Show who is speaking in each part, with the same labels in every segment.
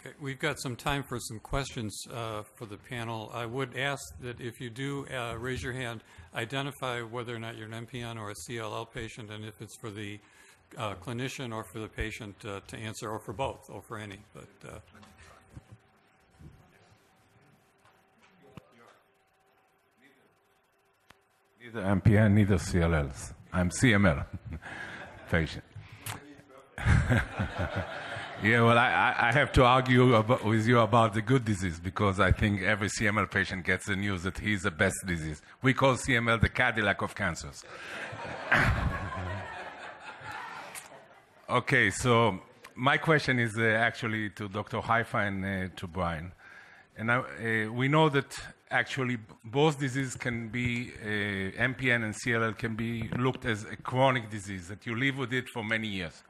Speaker 1: Okay, we've got some time for some questions for the panel. I would ask that if you do raise your hand, identify whether or not you're an MPN or a CLL patient, and if it's for the clinician or for the patient to answer, or for both, or for any. But
Speaker 2: neither MPN, neither CLLs. I'm CML patient. Yeah, well, I have to argue with you about the good disease, because I think every CML patient gets the news that he's the best disease. We call CML the Cadillac of cancers. Okay, so my question is actually to Dr. Haifa and to Brian. And we know that actually both diseases can be, MPN and CLL can be looked as a chronic disease, that you live with it for many years.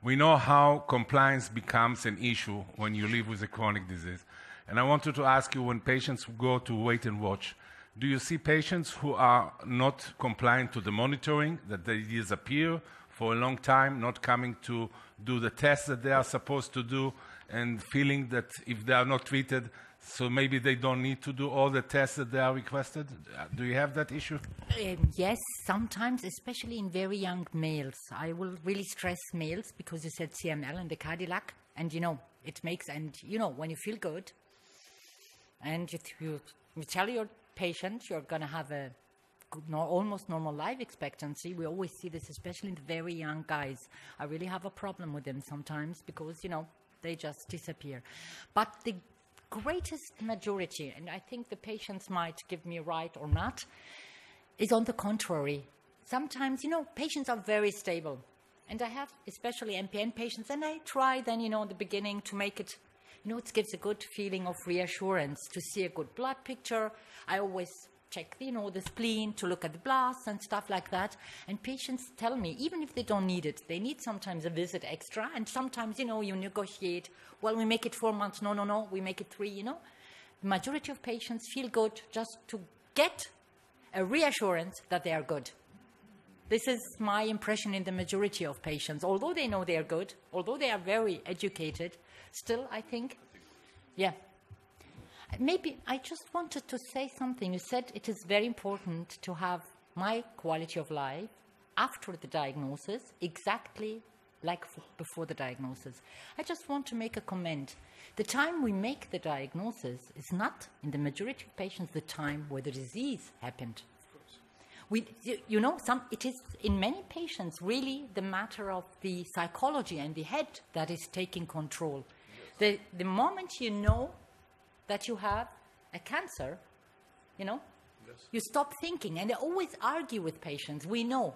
Speaker 2: We know how compliance becomes an issue when you live with a chronic disease. And I wanted to ask you, when patients go to wait and watch, do you see patients who are not compliant to the monitoring, that they disappear for a long time, not coming to do the tests that they are supposed to do, and feeling that if they are not treated, so maybe they don't need to do all the tests that they are requested? Do you have that issue?
Speaker 3: Yes, sometimes, especially in very young males. I will really stress males, because you said CML and the Cadillac, and it makes, and when you feel good, and you tell your patient you're going to have a almost normal life expectancy. We always see this, especially in the very young guys. I really have a problem with them sometimes, because they just disappear. But the greatest majority, and I think the patients might give me right or not, is on the contrary. Sometimes, patients are very stable. And I have especially MPN patients, and I try then, in the beginning to make it, it gives a good feeling of reassurance to see a good blood picture. I always check, the spleen to look at the blasts and stuff like that. And patients tell me, even if they don't need it, they need sometimes a visit extra. And sometimes, you negotiate, well, we make it 4 months. No, we make it 3, The majority of patients feel good just to get a reassurance that they are good. This is my impression in the majority of patients. Although they know they are good, although they are very educated, still, I think, yeah. Maybe I just wanted to say something. You said it is very important to have my quality of life after the diagnosis, exactly like before the diagnosis. I just want to make a comment. The time we make the diagnosis is not, in the majority of patients, the time where the disease happened. It is in many patients really the matter of the psychology and the head that is taking control. The moment you know that you have a cancer, you stop thinking. And I always argue with patients. We know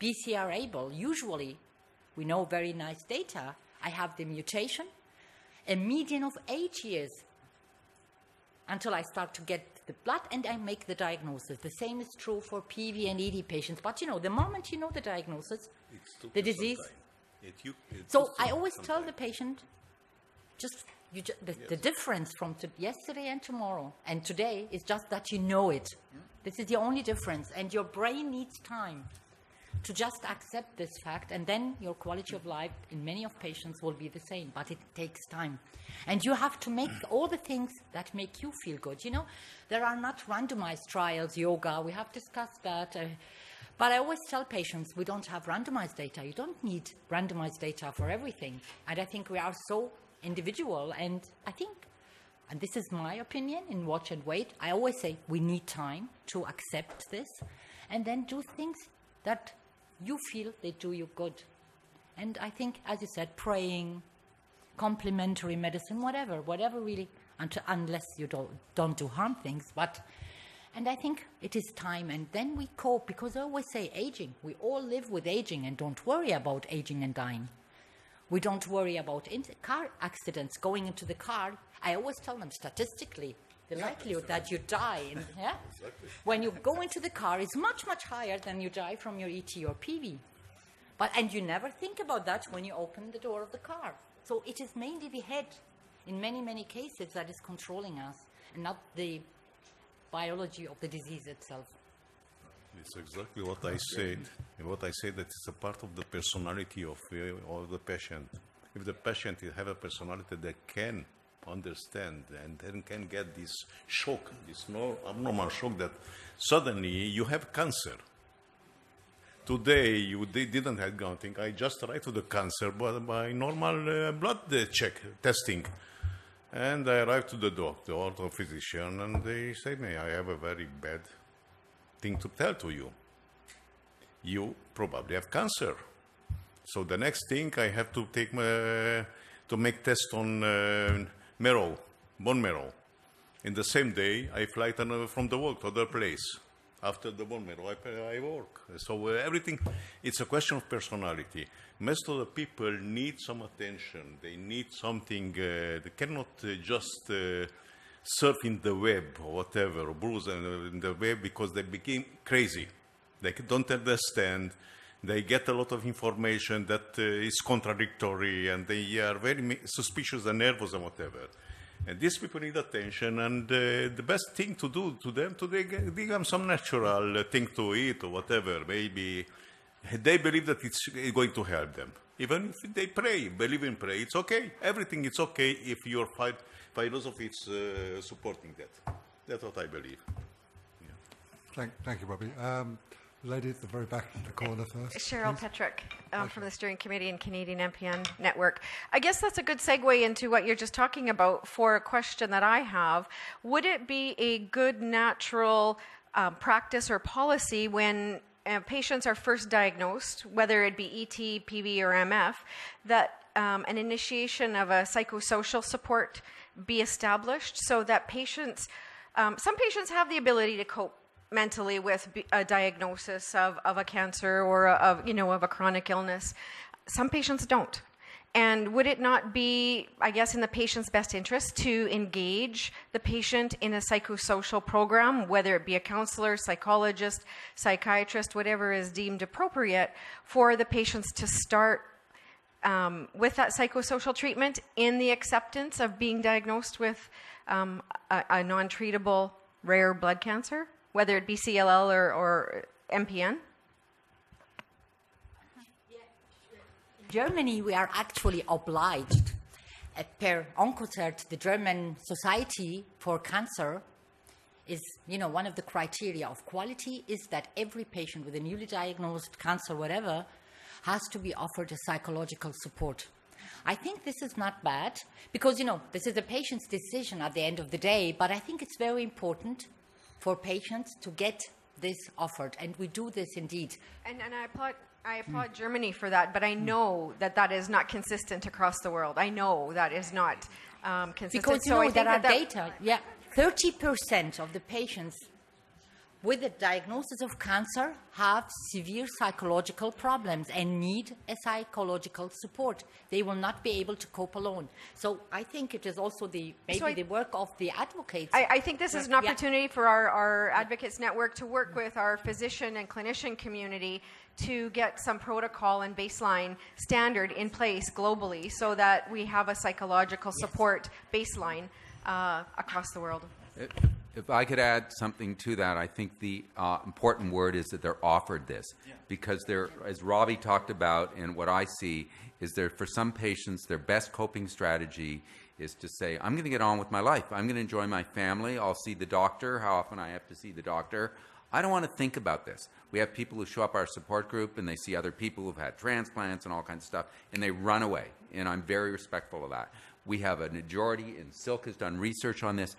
Speaker 3: BCR-ABL, usually we know very nice data. I have the mutation, a median of 8 years until I start to get the blood and I make the diagnosis. The same is true for PV and ED patients. But, the moment you know the diagnosis, the disease. So I always tell the patient, the difference from yesterday and tomorrow and today is just that you know it. This is the only difference. And your brain needs time to just accept this fact, and then your quality of life in many of patients will be the same, but it takes time. And you have to make all the things that make you feel good. There are not randomized trials, yoga, we have discussed that. But I always tell patients, we don't have randomized data. You don't need randomized data for everything. And I think we are so individual, and I think, and this is my opinion in watch and wait, I always say we need time to accept this and then do things that you feel they do you good. And I think, as you said, praying, complementary medicine, whatever really, unless you don't do harm things. And I think it is time, and then we cope, because I always say aging. We all live with aging and don't worry about aging and dying. We don't worry about car accidents, going into the car. I always tell them, statistically, the likelihood that you die when you go into the car is much, much higher than you die from your ET or PV. And you never think about that when you open the door of the car. So it is mainly the head, in many, many cases, that is controlling us, and not the biology of the disease itself.
Speaker 4: It's exactly what I said. And what I said, that it's a part of the personality of the patient. if the patient have a personality that can understand and then can get this shock, this abnormal shock that suddenly you have cancer. Today, you didn't have nothing. I just tried to the cancer by normal blood check, testing. And I arrived to the doctor or the physician, and they say to me, I have a very bad thing to tell to you. You probably have cancer. So the next thing I have to take to make test on marrow, bone marrow. In the same day, I fly from the work to other place. After the bone marrow, I work. So everything, it's a question of personality. Most of the people need some attention. They need something. They cannot just surf in the web or whatever, or browse in the web because they became crazy. They don't understand. They get a lot of information that is contradictory, and they are very suspicious and nervous and whatever. And these people need attention, and the best thing to do to them, to give them some natural thing to eat or whatever. Maybe they believe that it's going to help them. Even if they pray, believe in prayer, it's okay. Everything is okay if your philosophy is supporting that. That's what I believe.
Speaker 5: Yeah. Thank you, Bobby. Lady at the very back of the corner first.
Speaker 6: Cheryl Petrick from the Steering Committee and Canadian MPN Network. I guess that's a good segue into what you're just talking about for a question that I have. Would it be a good natural practice or policy when patients are first diagnosed, whether it be ET, PV, or MF, that an initiation of a psychosocial support be established so that patients, some patients have the ability to cope mentally with a diagnosis of a cancer or of a chronic illness. Some patients don't. And would it not be, I guess, in the patient's best interest to engage the patient in a psychosocial program, whether it be a counselor, psychologist, psychiatrist, whatever is deemed appropriate, for the patients to start with that psychosocial treatment in the acceptance of being diagnosed with a non-treatable rare blood cancer, whether it be CLL or MPN?
Speaker 3: In Germany, we are actually obliged, per Oncocert, the German Society for Cancer, is, one of the criteria of quality is that every patient with a newly diagnosed cancer, whatever, has to be offered a psychological support. I think this is not bad because, this is the patient's decision at the end of the day, but I think it's very important for patients to get this offered, and we do this indeed.
Speaker 6: And I applaud Germany for that, but I know that is not consistent across the world. I know that is not consistent.
Speaker 3: Because there are data. 30% of the patients with a diagnosis of cancer have severe psychological problems and need a psychological support. They will not be able to cope alone. So I think it is also the work of the advocates.
Speaker 6: I think this is an opportunity for our Advocates Network to work with our physician and clinician community to get some protocol and baseline standard in place globally so that we have a psychological support baseline across the world.
Speaker 7: If I could add something to that, I think the important word is that they're offered this. Because they're, as Robbie talked about, and what I see is for some patients, their best coping strategy is to say, I'm going to get on with my life. I'm going to enjoy my family. I'll see the doctor, how often I have to see the doctor. I don't want to think about this. We have people who show up our support group and they see other people who've had transplants and all kinds of stuff, and they run away. And I'm very respectful of that. We have a majority, and Silk has done research on this.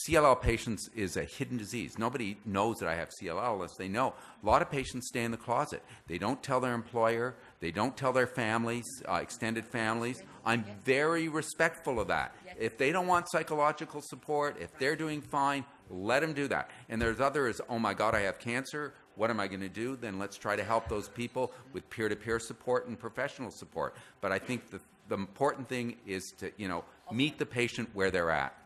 Speaker 7: CLL patients is a hidden disease. Nobody knows that I have CLL unless they know. A lot of patients stay in the closet. They don't tell their employer. They don't tell their families, extended families. I'm very respectful of that. If they don't want psychological support, if they're doing fine, let them do that. And there's others, oh my God, I have cancer. What am I going to do? Then let's try to help those people with peer-to-peer support and professional support. But I think the important thing is to, meet the patient where they're at.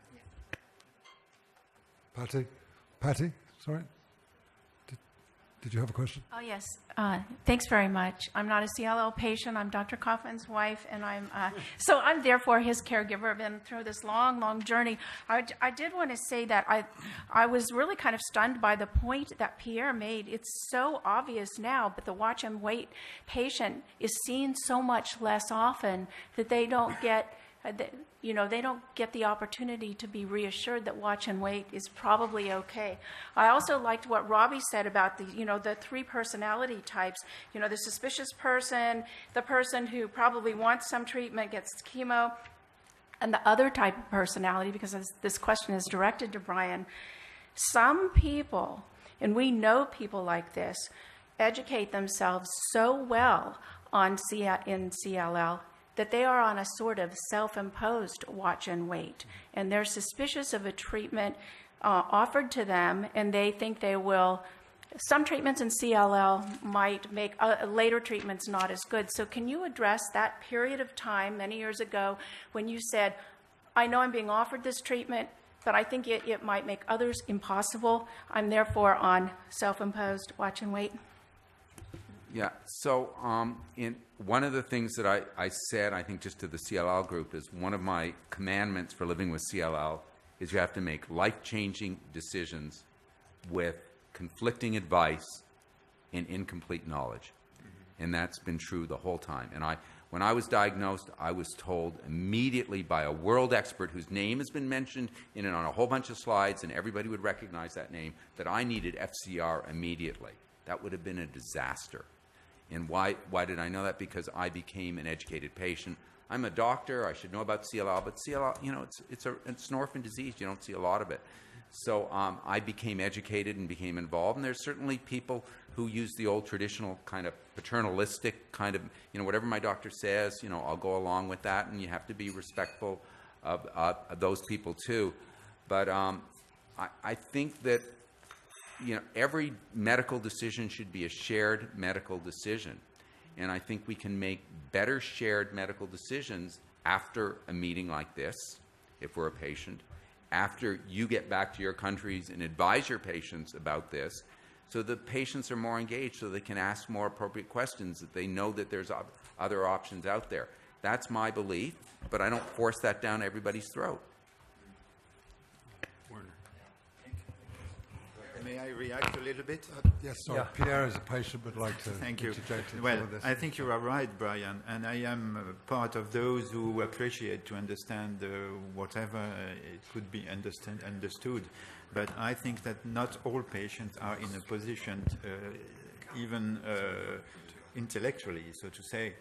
Speaker 5: Patty, sorry. Did you have a question?
Speaker 8: Oh, yes. Thanks very much. I'm not a CLL patient. I'm Dr. Kaufman's wife, and so I'm therefore his caregiver. I've been through this long, long journey. I did want to say that I was really kind of stunned by the point that Pierre made. It's so obvious now, but the watch and wait patient is seen so much less often that they don't get they don't get the opportunity to be reassured that watch and wait is probably okay. I also liked what Robbie said about the three personality types. The suspicious person, the person who probably wants some treatment, gets chemo, and the other type of personality, because this question is directed to Brian. Some people, and we know people like this, educate themselves so well in CLL that they are on a sort of self-imposed watch and wait, and they're suspicious of a treatment offered to them, and they think they will. Some treatments in CLL might make later treatments not as good. So can you address that period of time many years ago when you said, I know I'm being offered this treatment, but I think it might make others impossible. I'm therefore on self-imposed watch and wait.
Speaker 7: Yeah, so in one of the things that I said, I think just to the CLL group, is one of my commandments for living with CLL is you have to make life-changing decisions with conflicting advice and incomplete knowledge. And that's been true the whole time. And when I was diagnosed, I was told immediately by a world expert whose name has been mentioned on a whole bunch of slides, and everybody would recognize that name, that I needed FCR immediately. That would have been a disaster. And why did I know that? Because I became an educated patient. I'm a doctor. I should know about CLL, but CLL, it's an orphan disease. You don't see a lot of it. So I became educated and became involved. And there's certainly people who use the old traditional kind of paternalistic kind of, whatever my doctor says, I'll go along with that. And you have to be respectful of those people too. But I think that every medical decision should be a shared medical decision. And I think we can make better shared medical decisions after a meeting like this, if we're a patient, after you get back to your countries and advise your patients about this, so the patients are more engaged, so they can ask more appropriate questions, that they know that there's other options out there. That's my belief, but I don't force that down everybody's throat.
Speaker 9: May I react a little bit?
Speaker 5: Yes, sorry. Yeah. Pierre, as a patient, would like to
Speaker 9: Thank you.
Speaker 5: interject into
Speaker 9: well,
Speaker 5: all of this.
Speaker 9: I think you are right, Brian, and I am part of those who appreciate to understand whatever it could be understood. But I think that not all patients are in a position, even intellectually, so to say,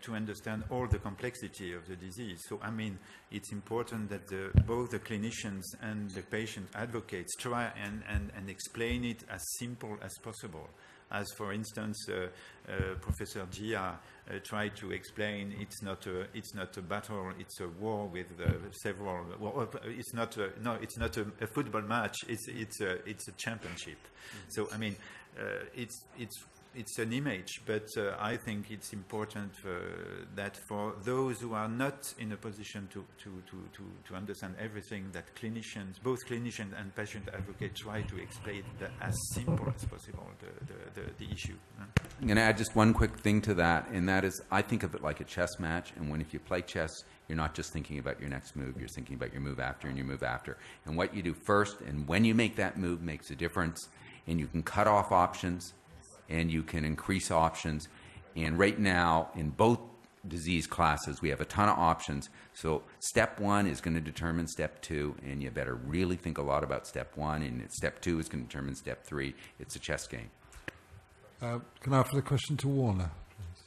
Speaker 9: to understand all the complexity of the disease. So, I mean, it's important that both the clinicians and the patient advocates try and explain it as simple as possible. As, for instance, Professor Gia tried to explain, it's not a battle, it's a war with several. Well, it's not a football match. It's a championship. Mm-hmm. So, I mean, it's an image, but I think it's important that for those who are not in a position to understand everything, that both clinicians and patient advocates, try to explain that as simple as possible, the issue.
Speaker 7: I'm going to add just one quick thing to that, and that is I think of it like a chess match, and if you play chess, you're not just thinking about your next move, you're thinking about your move after and your move after. And what you do first and when you make that move makes a difference, and you can cut off options, and you can increase options. And right now, in both disease classes, we have a ton of options. So step one is going to determine step two, and you better really think a lot about step one, and step two is going to determine step three. It's a chess game.
Speaker 5: Can I offer the question to Warner, please?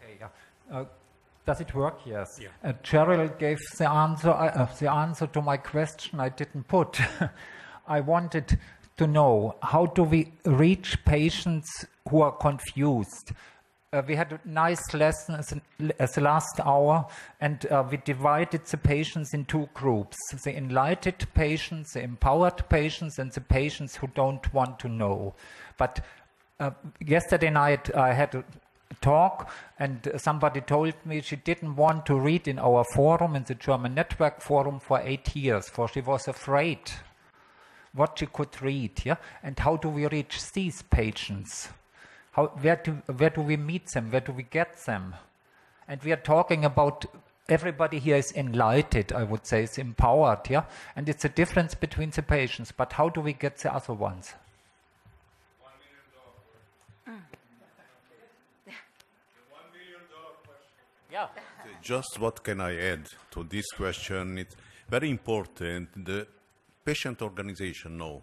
Speaker 10: Okay, yeah. Does it work? Yes.
Speaker 1: Yeah.
Speaker 10: Cheryl gave the answer to my question I didn't put. I wanted to know, how do we reach patients who are confused? We had a nice lesson as the last hour, and we divided the patients in two groups: the enlightened patients, the empowered patients, and the patients who don't want to know. But yesterday night I had a talk, and somebody told me she didn't want to read in our forum, in the German Network Forum, for 8 years, for she was afraid what she could read, yeah? And how do we reach these patients? Where do we meet them? Where do we get them? And we are talking about everybody here is enlightened, I would say, is empowered, yeah? And it's a difference between the patients, but how do we get the other ones? Yeah.
Speaker 4: Just what can I add to this question? It's very important. The patient organization know.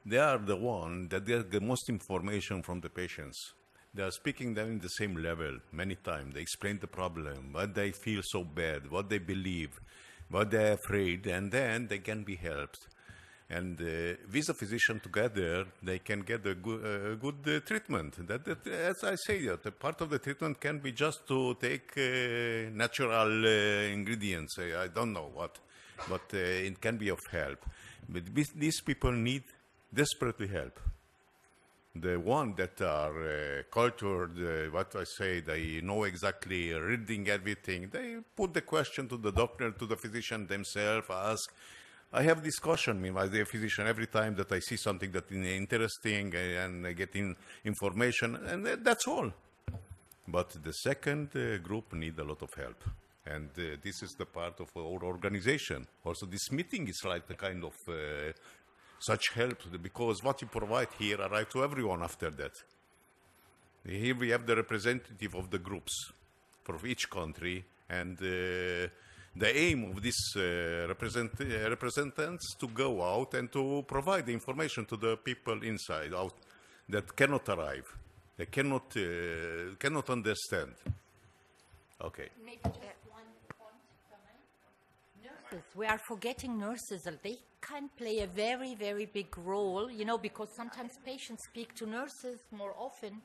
Speaker 4: They are the one that get the most information from the patients. They are speaking them in the same level many times. They explain the problem, what they feel so bad, what they believe, what they're afraid, and then they can be helped. And with the physician together, they can get a good treatment. As I say, the part of the treatment can be just to take natural ingredients. I don't know what, but it can be of help. But these people need desperately help. The one that are cultured, what I say, they know exactly, reading everything. They put the question to the doctor, to the physician themselves, ask. I have discussion with the physician every time that I see something that is interesting and getting information, and that's all. But the second group need a lot of help. And this is the part of our organization. Also, this meeting is like the kind of such help, because what you provide here arrives to everyone after that. Here we have the representative of the groups for each country, and the aim of these representatives to go out and to provide the information to the people inside, out, that cannot arrive. They cannot understand. Okay.
Speaker 3: Maybe just one point. Nurses. We are forgetting nurses. They can play a very, very big role, because sometimes patients speak to nurses more often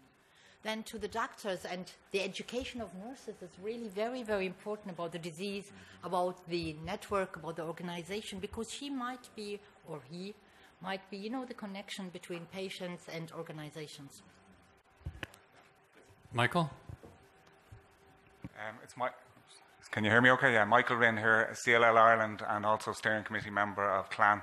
Speaker 3: than to the doctors, and the education of nurses is really very, very important about the disease, about the network, about the organization, because she might be, or he might be, the connection between patients and organizations.
Speaker 1: Michael?
Speaker 11: Can you hear me okay? Yeah, Michael Rinn here, CLL Ireland and also steering committee member of CLAN.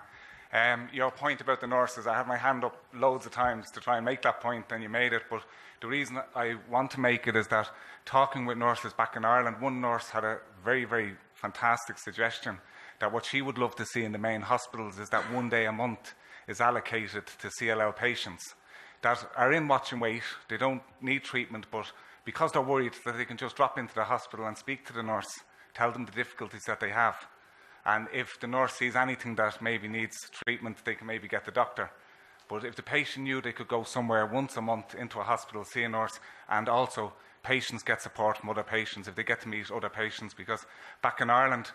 Speaker 11: Your point about the nurses, I have my hand up loads of times to try and make that point, and you made it, but the reason I want to make it is that talking with nurses back in Ireland, one nurse had a very, very fantastic suggestion that what she would love to see in the main hospitals is that one day a month is allocated to CLL patients that are in watch and wait. They don't need treatment, but because they're worried that they can just drop into the hospital and speak to the nurse, tell them the difficulties that they have. And if the nurse sees anything that maybe needs treatment, they can maybe get the doctor. But if the patient knew they could go somewhere once a month into a hospital, see a nurse, and also patients get support from other patients, if they get to meet other patients, because back in Ireland,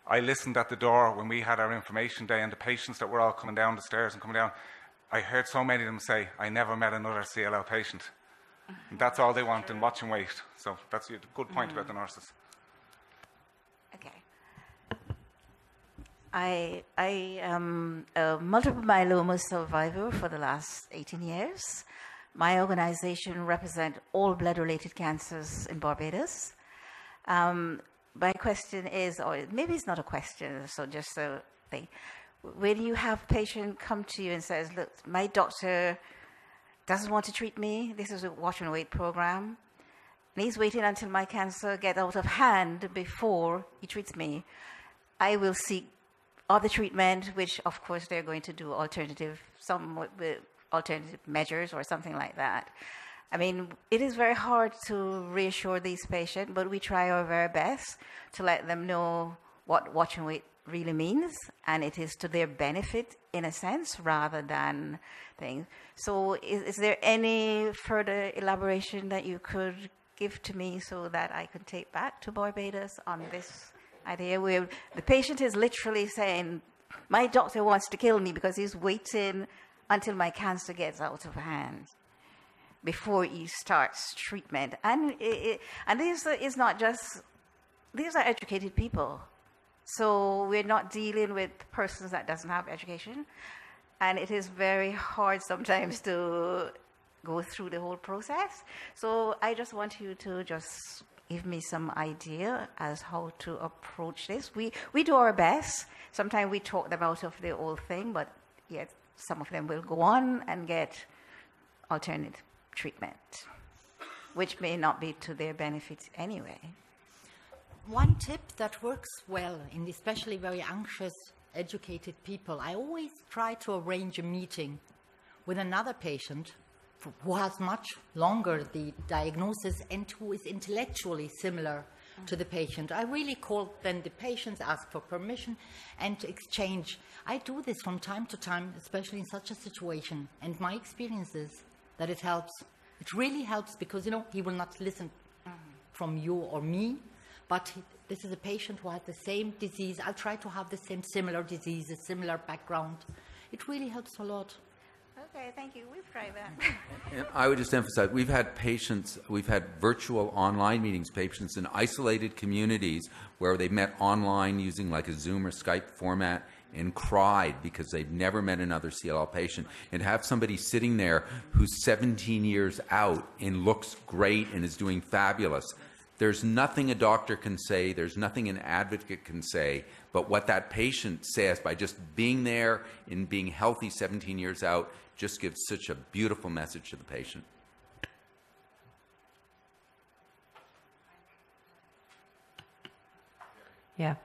Speaker 11: I listened at the door when we had our information day, and the patients that were all coming down the stairs and coming down, I heard so many of them say, I never met another CLL patient. And that's all they want, and watch and wait. So that's a good point about the nurses.
Speaker 12: Okay. I am a multiple myeloma survivor for the last 18 years. My organization represents all blood-related cancers in Barbados. My question is, or maybe it's not a question, so just a thing. When you have a patient come to you and says, look, my doctor doesn't want to treat me, this is a watch and wait program, and he's waiting until my cancer gets out of hand before he treats me, I will seek other treatment, which of course they're going to do alternative measures or something like that. I mean, it is very hard to reassure these patients, but we try our very best to let them know what watch and wait really means, and it is to their benefit in a sense rather than things. So is there any further elaboration that you could give to me so that I could take back to Barbados on this idea where the patient is literally saying, my doctor wants to kill me because he's waiting until my cancer gets out of hand before he starts treatment. And this is not just, these are educated people. So we're not dealing with persons that doesn't have education. And it is very hard sometimes to go through the whole process. So I just want you to just give me some idea as how to approach this. We do our best. Sometimes we talk them out of the whole thing, but yet some of them will go on and get alternate treatment, which may not be to their benefit anyway.
Speaker 3: One tip that works well in especially very anxious, educated people, I always try to arrange a meeting with another patient who has much longer the diagnosis and who is intellectually similar to the patient. I really call then the patients, ask for permission and exchange. I do this from time to time, especially in such a situation. And my experience is that it helps. It really helps because, he will not listen from you or me, but this is a patient who has the same disease. I'll try to have the same similar disease, a similar background. It really helps a lot.
Speaker 12: Okay, thank you. We've tried that.
Speaker 7: And I would just emphasize, we've had virtual online meetings, patients in isolated communities where they met online using like a Zoom or Skype format and cried because they've never met another CLL patient. And have somebody sitting there who's 17 years out and looks great and is doing fabulous. There's nothing a doctor can say, there's nothing an advocate can say, but what that patient says by just being there and being healthy 17 years out just gives such a beautiful message to the patient.
Speaker 13: Yeah.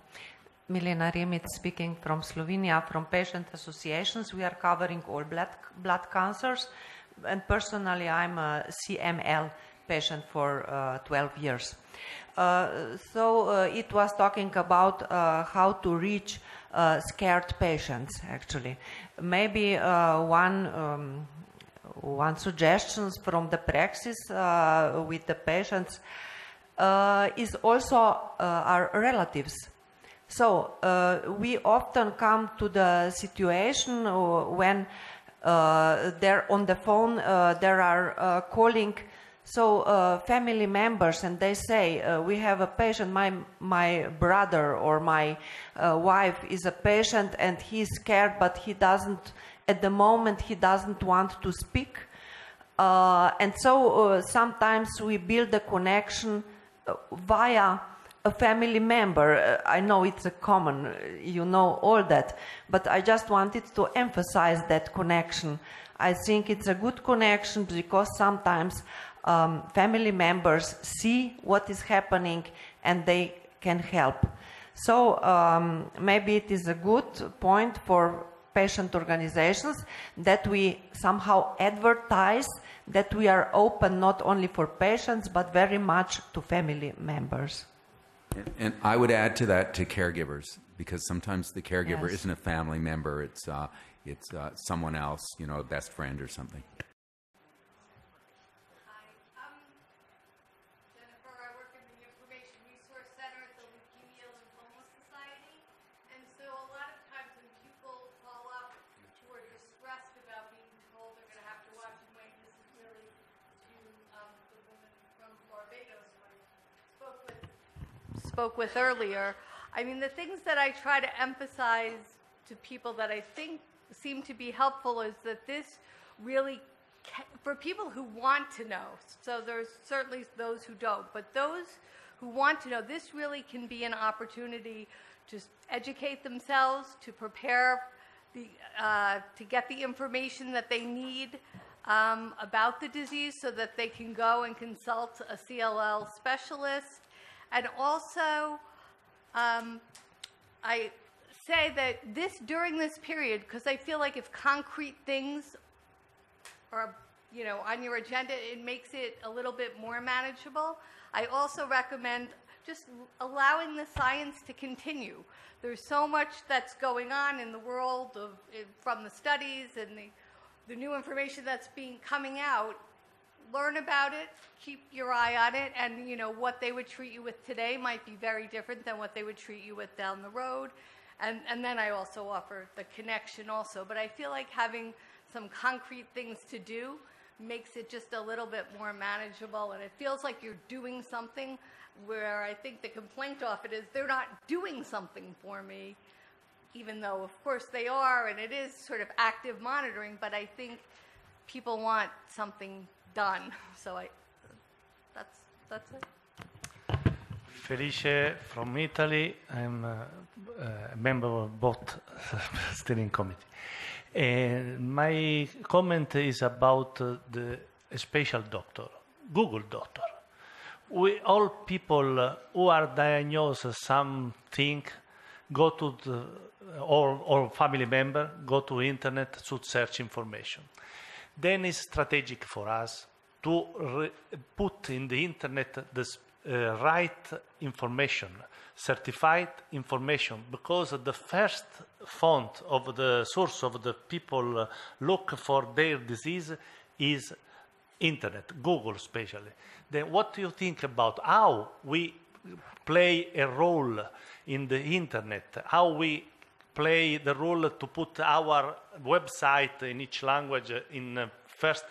Speaker 13: Milena Remic speaking from Slovenia, from patient associations. We are covering all blood cancers, and personally I'm a CML patient for 12 years. So it was talking about how to reach scared patients, actually. Maybe one suggestion from the praxis with the patients is also our relatives. So we often come to the situation when they're on the phone, there are calling family members, and they say, we have a patient, my brother or my wife is a patient and he's scared, but he doesn't, at the moment, he doesn't want to speak. And so sometimes we build a connection via a family member. I know it's a common, you know all that, but I just wanted to emphasize that connection. I think it's a good connection because sometimes family members see what is happening and they can help. So maybe it is a good point for patient organizations that we somehow advertise that we are open not only for patients but very much to family members.
Speaker 7: And I would add to that to caregivers, because sometimes the caregiver
Speaker 13: Yes.
Speaker 7: isn't a family member, it's someone else, a best friend or something.
Speaker 6: Spoke with earlier. I mean, the things that I try to emphasize to people that I think seem to be helpful is that this really, for people who want to know, so there's certainly those who don't, but those who want to know, this really can be an opportunity to educate themselves, to prepare, to get the information that they need about the disease so that they can go and consult a CLL specialist. And also, I say that during this period, because I feel like if concrete things are, on your agenda, it makes it a little bit more manageable. I also recommend just allowing the science to continue. There's so much that's going on in the world from the studies and the new information that's coming out. Learn about it, keep your eye on it, and what they would treat you with today might be very different than what they would treat you with down the road. And then I also offer the connection also. But I feel like having some concrete things to do makes it just a little bit more manageable, and it feels like you're doing something, where I think the complaint often is they're not doing something for me, even though of course they are, and it is sort of active monitoring, but I think people want something done. So that's it.
Speaker 14: Felice from Italy. I'm a member of both steering committee. And my comment is about the special doctor, Google doctor. We all people who are diagnosed something go to the, or family member go to internet to search information. Then it's strategic for us to put in the internet the right information, certified information, because the first font of the source of the people look for their disease is internet, Google especially. Then what do you think about how we play a role in the internet, how we play the role to put our website in each language in first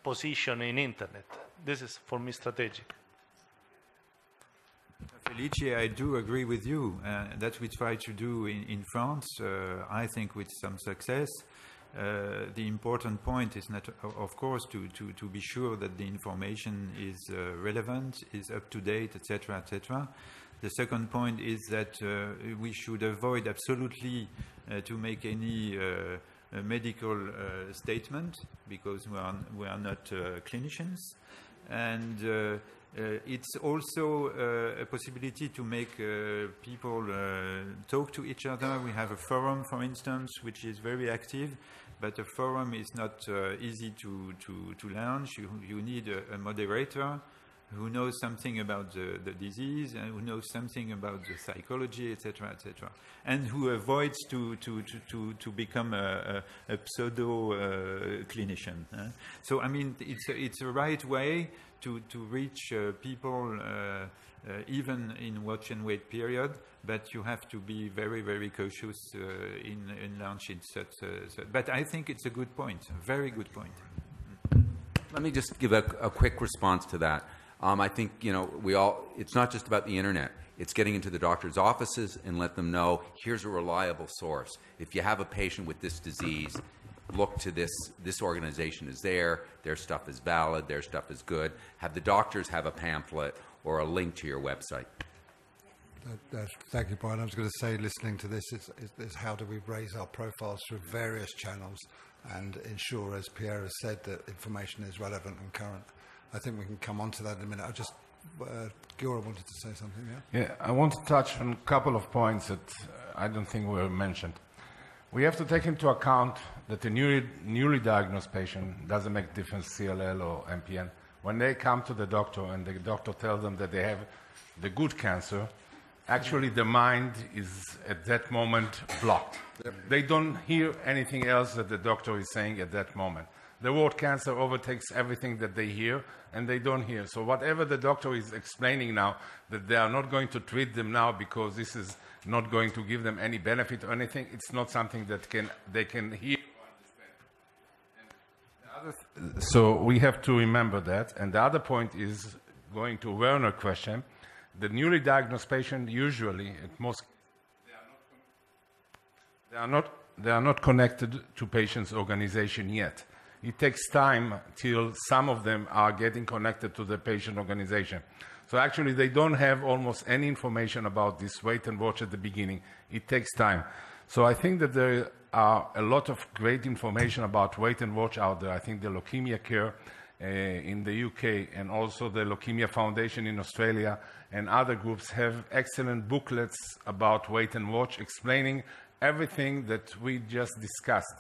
Speaker 14: position in internet? This is for me strategic.
Speaker 9: Felice, I do agree with you. That we try to do in France, I think with some success. The important point is not, of course, to be sure that the information is relevant, is up to date, etc., etc. The second point is that we should avoid absolutely to make any medical statement, because we are not clinicians, and it's also a possibility to make people talk to each other. We have a forum, for instance, which is very active, but a forum is not easy to launch. You need a moderator who knows something about the disease and who knows something about the psychology, etc., etc., and who avoids to become a pseudo clinician. So I mean, it's a right way to reach people even in watch and wait period, but you have to be very, very cautious in launching such. But I think it's a good point, a very good point.
Speaker 7: Let me just give a quick response to that. I think, it's not just about the internet. It's getting into the doctor's offices and let them know, here's a reliable source. If you have a patient with this disease, look to this organization is there, their stuff is valid, their stuff is good. Have the doctors have a pamphlet or a link to your website.
Speaker 5: Thank you, Brian. I was going to say, listening to this, is how do we raise our profiles through various channels and ensure, as Pierre has said, that information is relevant and current. I think we can come on to that in a minute. I just, Giora wanted to say something, yeah?
Speaker 2: Yeah, I want to touch on a couple of points that I don't think were mentioned. We have to take into account that a newly diagnosed patient doesn't make difference CLL or MPN. When they come to the doctor and the doctor tells them that they have the good cancer, actually the mind is at that moment blocked. Yep. They don't hear anything else that the doctor is saying at that moment. The word cancer overtakes everything that they hear, and they don't hear. So whatever the doctor is explaining now, that they are not going to treat them now because this is not going to give them any benefit or anything, it's not something that they can hear or understand. So we have to remember that. And the other point is, going to Werner's question, the newly diagnosed patient usually, at most, they are not connected to patient's organization yet. It takes time till some of them are getting connected to the patient organization. So actually, they don't have almost any information about this wait and watch at the beginning. It takes time. So I think that there are a lot of great information about wait and watch out there. I think the Leukemia Care in the UK and also the Leukemia Foundation in Australia and other groups have excellent booklets about wait and watch, explaining everything that we just discussed.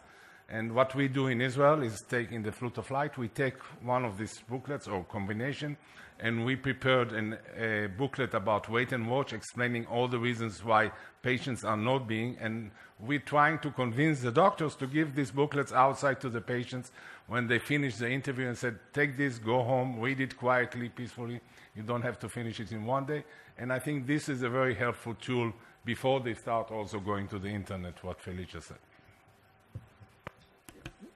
Speaker 2: And what we do in Israel is taking the Flute of Light. We take one of these booklets or combination, and we prepared a booklet about wait and watch, explaining all the reasons why patients are not being. And we're trying to convince the doctors to give these booklets outside to the patients when they finish the interview and said, take this, go home, read it quietly, peacefully. You don't have to finish it in one day. And I think this is a very helpful tool before they start also going to the internet, what Felicia said.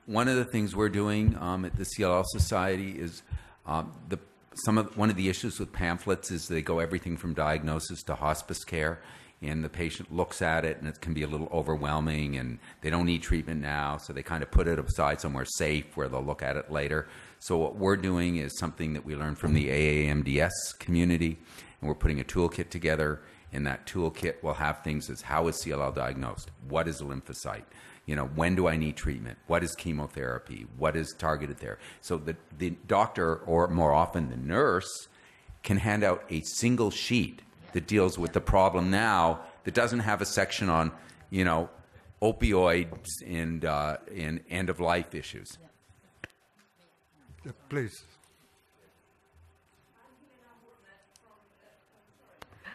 Speaker 7: One of the things we're doing at the CLL Society is one of the issues with pamphlets is they go everything from diagnosis to hospice care, and the patient looks at it and it can be a little overwhelming and they don't need treatment now, so they kind of put it aside somewhere safe where they'll look at it later. So what we're doing is something that we learned from the AAMDS community, and we're putting a toolkit together, and that toolkit will have things as how is CLL diagnosed? What is a lymphocyte? You know, when do I need treatment? What is chemotherapy? What is targeted therapy? So the doctor, or more often the nurse, can hand out a single sheet that deals with the problem now that doesn't have a section on, you know, opioids and end-of-life issues.
Speaker 5: Yeah, please.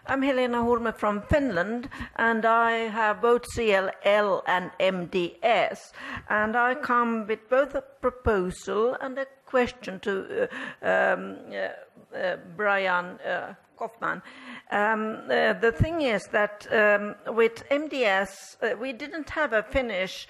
Speaker 15: I'm Helena Hurme from Finland, and I have both CLL and MDS. And I come with both a proposal and a question to Brian Kaufman. The thing is that with MDS, we didn't have a Finnish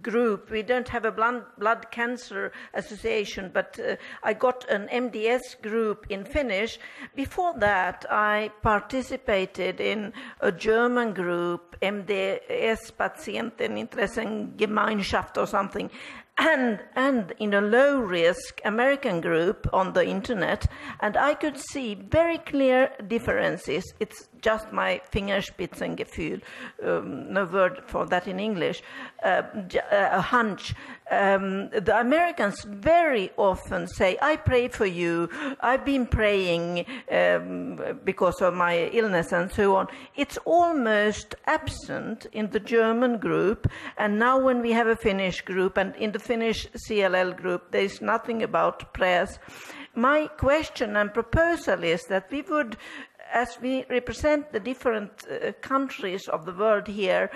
Speaker 15: group. We don't have a blood cancer association, but I got an MDS group in Finnish. Before that, I participated in a German group, MDS Patienteninteressengemeinschaft or something, and in a low-risk American group on the internet, and I could see very clear differences. It's just my Fingerspitzengefühl, no word for that in English, a hunch. The Americans very often say, I pray for you, I've been praying because of my illness and so on. It's almost absent in the German group, and now when we have a Finnish group, and in the Finnish CLL group, there is nothing about prayers. My question and proposal is that we would, as we represent the different countries of the world here,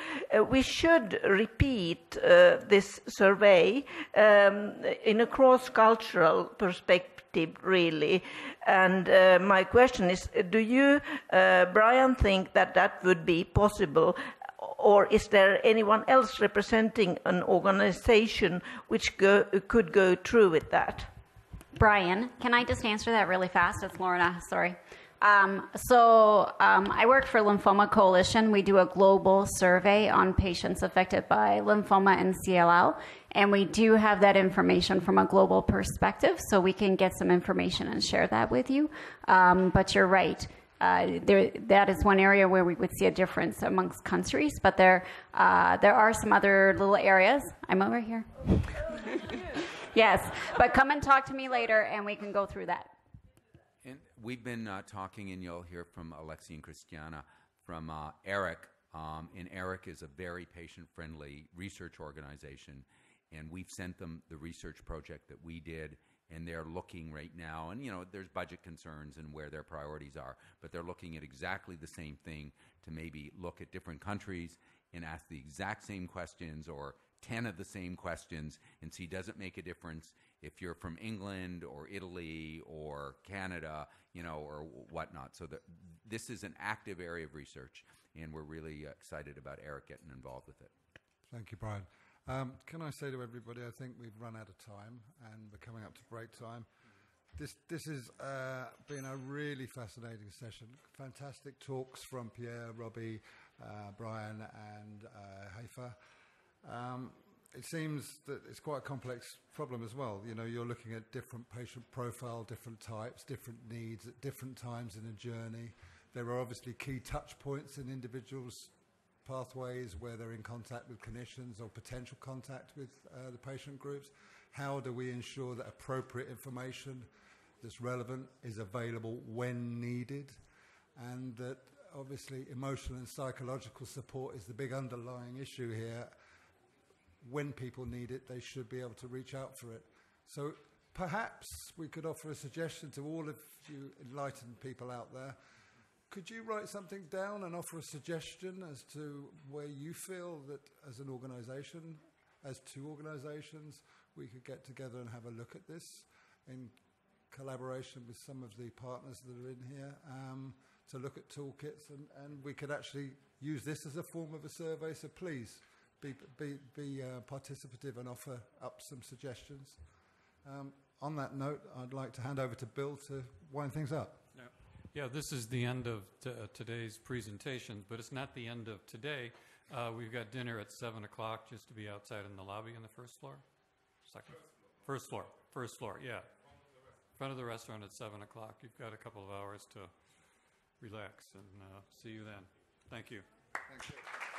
Speaker 15: we should repeat this survey in a cross-cultural perspective, really. And my question is, do you, Brian, think that that would be possible? Or is there anyone else representing an organization which could go through with that?
Speaker 16: Brian, can I just answer that really fast? It's Lorna, sorry. I work for Lymphoma Coalition. We do a global survey on patients affected by lymphoma and CLL, and we do have that information from a global perspective, so we can get some information and share that with you. But you're right. That is one area where we would see a difference amongst countries, but there are some other little areas. I'm over here. Yes, but come and talk to me later, and we can go through that.
Speaker 7: And we've been talking, and you'll hear from Alexi and Christiana, from ERIC. And ERIC is a very patient-friendly research organization, and we've sent them the research project that we did, and they're looking right now, and you know, there's budget concerns and where their priorities are, but they're looking at exactly the same thing to maybe look at different countries and ask the exact same questions or 10 of the same questions and see, does it make a difference if you're from England or Italy or Canada, you know, or whatnot. So this is an active area of research, and we're really excited about Eric getting involved with it.
Speaker 5: Thank you, Brian. Can I say to everybody, I think we've run out of time and we're coming up to break time. This has been a really fascinating session. Fantastic talks from Pierre, Robbie, Brian and Haifa. It seems that it's quite a complex problem as well. You know, you're looking at different patient profile, different types, different needs at different times in a journey. There are obviously key touch points in individuals' pathways where they're in contact with clinicians or potential contact with the patient groups. How do we ensure that appropriate information that's relevant is available when needed, and that obviously emotional and psychological support is the big underlying issue here. When people need it, they should be able to reach out for it. So perhaps we could offer a suggestion to all of you enlightened people out there. Could you write something down and offer a suggestion as to where you feel that as an organisation, as two organisations, we could get together and have a look at this in collaboration with some of the partners that are in here to look at toolkits, and we could actually use this as a form of a survey. So please be participative and offer up some suggestions. On that note, I'd like to hand over to Bill to wind things up.
Speaker 1: Yeah, this is the end of today's presentations, but it's not the end of today. We've got dinner at 7 o'clock just to be outside in the lobby on the first floor. First floor, yeah. In front of the restaurant at 7 o'clock. You've got a couple of hours to relax, and see you then. Thank you.
Speaker 5: Thank you.